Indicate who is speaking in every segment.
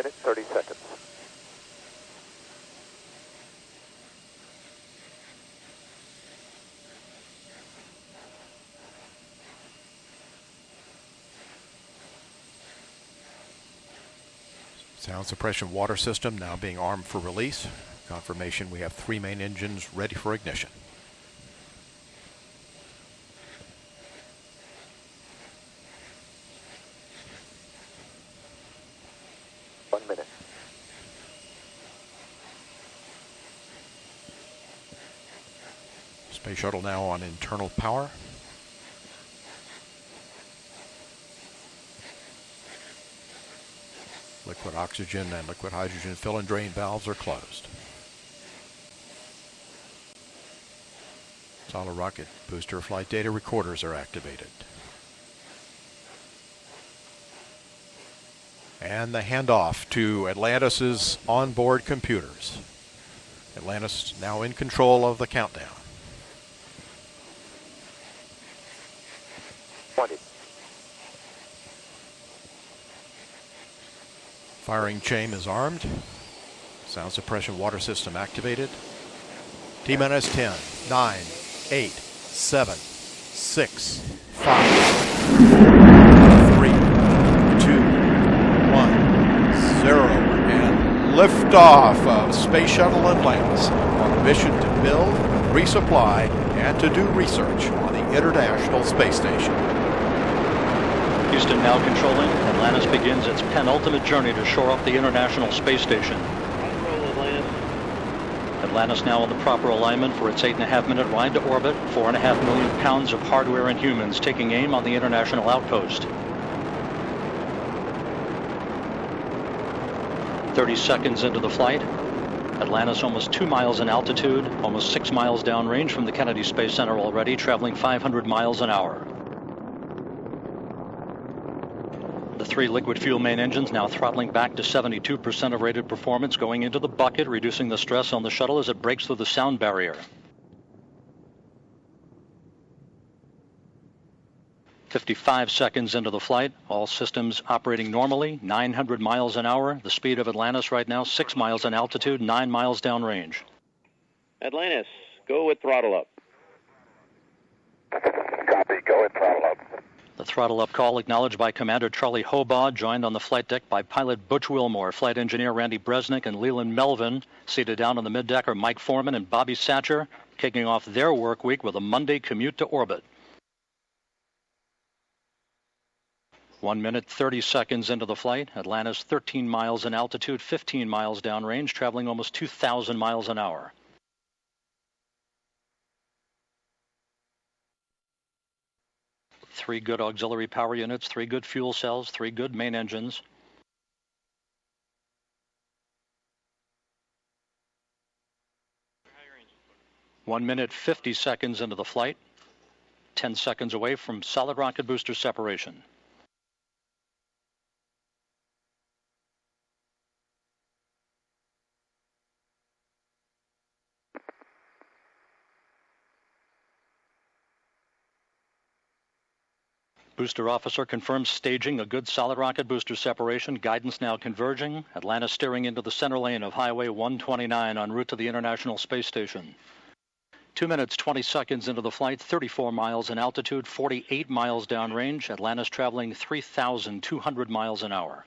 Speaker 1: minute, 30 seconds.
Speaker 2: Sound suppression water system now being armed for release. Confirmation we have 3 main engines ready for ignition. Space Shuttle now on internal power. Liquid oxygen and liquid hydrogen fill and drain valves are closed. Solid rocket booster flight data recorders are activated. And the handoff to Atlantis' onboard computers. Atlantis now in control of the countdown.
Speaker 1: 20.
Speaker 2: Firing chain is armed. Sound suppression water system activated. T-minus 10, 9, 8, 7, 6, 5, 3, 2, 1, 0. And liftoff of Space Shuttle Atlantis on a mission to build, resupply, and to do research on the International Space Station.
Speaker 3: Houston now controlling. Atlantis begins its penultimate journey to shore up the International Space Station. Atlantis now in the proper alignment for its 8.5-minute ride to orbit. 4.5 million pounds of hardware and humans taking aim on the International Outpost. 30 seconds into the flight. Atlantis almost 2 miles in altitude, almost 6 miles downrange from the Kennedy Space Center already, traveling 500 miles an hour. The 3 liquid fuel main engines now throttling back to 72% of rated performance, going into the bucket, reducing the stress on the shuttle as it breaks through the sound barrier. 55 seconds into the flight, all systems operating normally, 900 miles an hour. The speed of Atlantis right now, 6 miles in altitude, 9 miles downrange.
Speaker 4: Atlantis, go with throttle up.
Speaker 1: Copy, go with throttle up.
Speaker 3: The throttle up call acknowledged by Commander Charlie Hobaugh, joined on the flight deck by pilot Butch Wilmore, flight engineer Randy Bresnik, and Leland Melvin. Seated down on the middeck are Mike Foreman and Bobby Satcher, kicking off their work week with a Monday commute to orbit. 1 minute, 30 seconds into the flight. Atlantis 13 miles in altitude, 15 miles downrange, traveling almost 2,000 miles an hour. Three good auxiliary power units, 3 good fuel cells, 3 good main engines. One minute, 50 seconds into the flight. 10 seconds away from solid rocket booster separation. Booster officer confirms staging a good solid rocket booster separation. Guidance now converging. Atlantis steering into the center lane of Highway 129 en route to the International Space Station. 2 minutes, 20 seconds into the flight, 34 miles in altitude, 48 miles downrange. Atlantis traveling 3,200 miles an hour.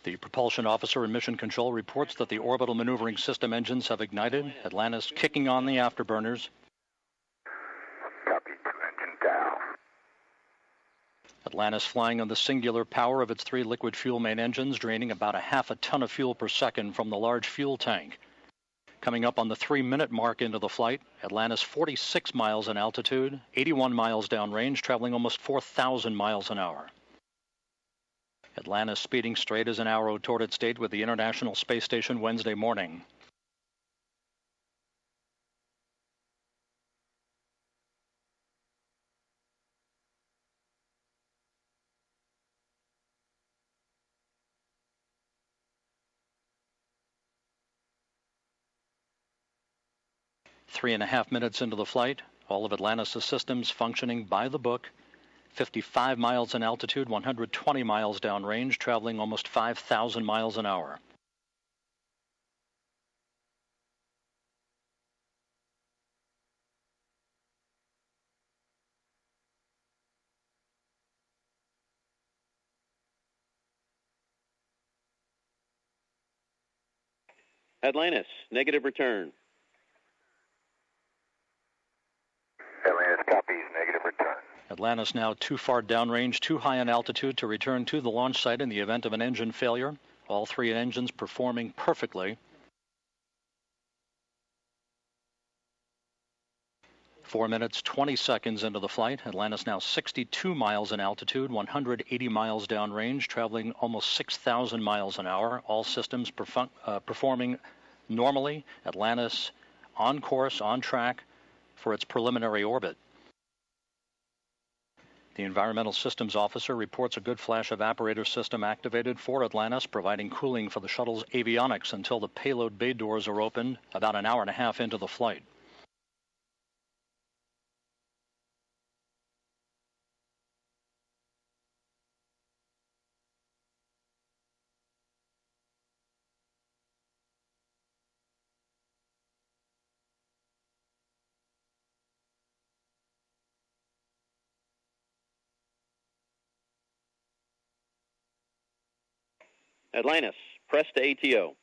Speaker 3: The propulsion officer in mission control reports that the orbital maneuvering system engines have ignited. Atlantis kicking on the afterburners.
Speaker 1: Copy, 2 engine down.
Speaker 3: Atlantis flying on the singular power of its 3 liquid fuel main engines, draining about a half a ton of fuel per second from the large fuel tank. Coming up on the 3-minute mark into the flight, Atlantis 46 miles in altitude, 81 miles downrange, traveling almost 4,000 miles an hour. Atlantis speeding straight as an arrow toward its date with the International Space Station Wednesday morning. 3.5 minutes into the flight, all of Atlantis' systems functioning by the book. 55 miles in altitude, 120 miles downrange, traveling almost 5,000 miles an hour.
Speaker 4: Atlantis, negative return.
Speaker 1: Atlantis copies, negative return.
Speaker 3: Atlantis now too far downrange, too high in altitude to return to the launch site in the event of an engine failure. All three engines performing perfectly. 4 minutes, 20 seconds into the flight. Atlantis now 62 miles in altitude, 180 miles downrange, traveling almost 6,000 miles an hour. All systems performing normally. Atlantis on course, on track for its preliminary orbit. The Environmental Systems Officer reports a good flash evaporator system activated for Atlantis, providing cooling for the shuttle's avionics until the payload bay doors are opened about an hour and a half into the flight.
Speaker 4: Atlantis, press to ATO.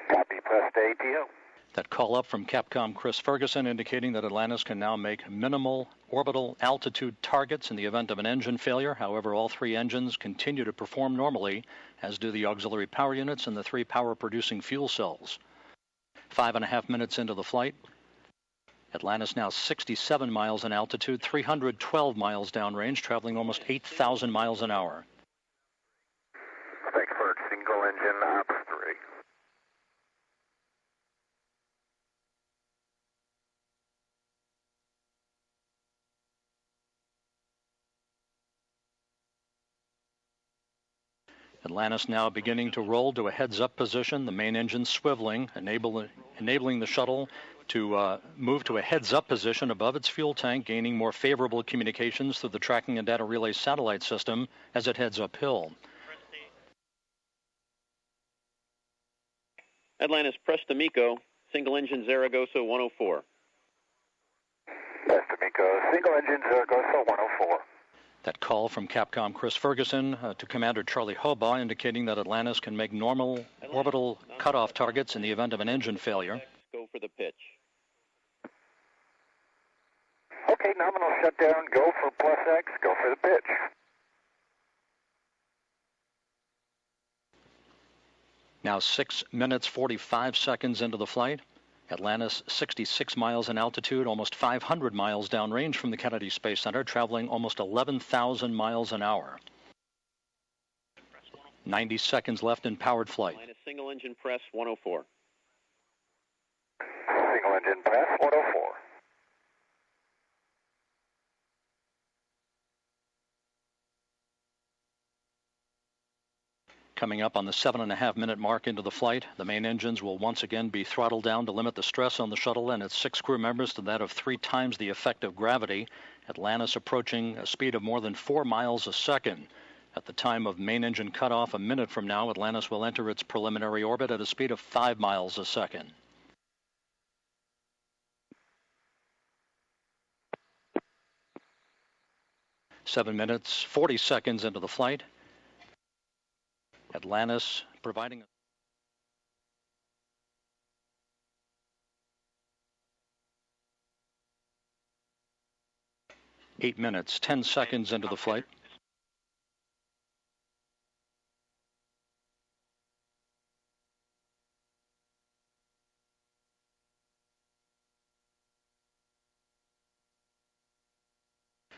Speaker 1: Copy, press to ATO.
Speaker 3: That call up from Capcom Chris Ferguson indicating that Atlantis can now make minimal orbital altitude targets in the event of an engine failure. However, all three engines continue to perform normally, as do the auxiliary power units and the three power-producing fuel cells. 5.5 minutes into the flight, Atlantis now 67 miles in altitude, 312 miles downrange, traveling almost 8,000 miles an hour.
Speaker 1: Frankfurt, single engine ops 3.
Speaker 3: Atlantis now beginning to roll to a heads-up position, the main engine swiveling, enabling the shuttle to move to a heads-up position above its fuel tank, gaining more favorable communications through the tracking and data relay satellite system as it heads uphill.
Speaker 4: Atlantis, press to MECO, single engine Zaragoza 104.
Speaker 1: Press to MECO, single engine Zaragoza 104.
Speaker 3: That call from Capcom Chris Ferguson to Commander Charlie Hobaugh indicating that Atlantis can make normal orbital cutoff targets in the event of an engine failure.
Speaker 4: Go for the pitch.
Speaker 1: Okay, nominal shutdown, go for plus X, go for the pitch.
Speaker 3: Now 6 minutes, 45 seconds into the flight. Atlantis 66 miles in altitude, almost 500 miles downrange from the Kennedy Space Center, traveling almost 11,000 miles an hour. 90 seconds left in powered flight.
Speaker 4: Atlantis, single engine press 104.
Speaker 1: Single engine press 104.
Speaker 3: Coming up on the 7.5 minute mark into the flight, the main engines will once again be throttled down to limit the stress on the shuttle and its 6 crew members to that of 3 times the effect of gravity. Atlantis approaching a speed of more than 4 miles a second. At the time of main engine cutoff a minute from now, Atlantis will enter its preliminary orbit at a speed of 5 miles a second. Seven minutes, 40 seconds into the flight. Atlantis providing 8 minutes, 10 seconds into the flight.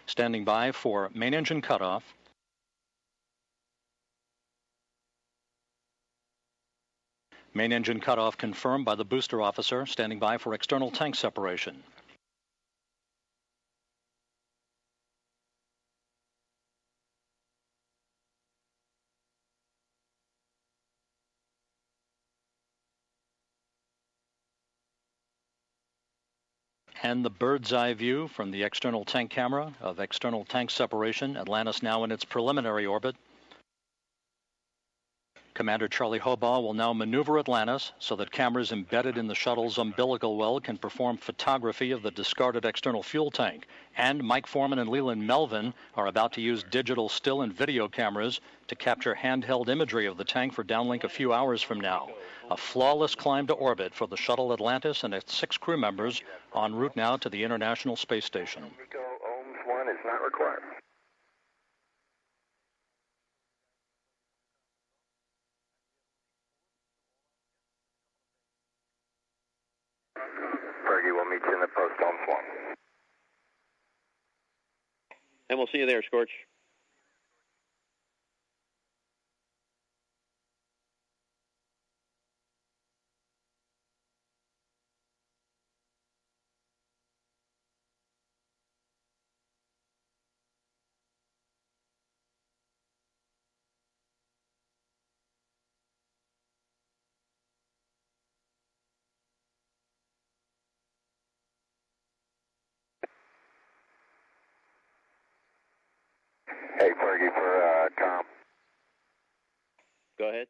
Speaker 3: Standing by for main engine cutoff. Main engine cutoff confirmed by the booster officer, standing by for external tank separation. And the bird's eye view from the external tank camera of external tank separation. Atlantis now in its preliminary orbit. Commander Charlie Hobaugh will now maneuver Atlantis so that cameras embedded in the shuttle's umbilical well can perform photography of the discarded external fuel tank. And Mike Foreman and Leland Melvin are about to use digital still and video cameras to capture handheld imagery of the tank for downlink a few hours from now. A flawless climb to orbit for the shuttle Atlantis and its 6 crew members en route now to the International Space Station.
Speaker 1: Nico, ohms 1 is not required. Fergie, we'll meet you in the post, ohms 1.
Speaker 4: And we'll see you there, Scorch.
Speaker 1: Hey, Fergie, for com.
Speaker 4: Go ahead.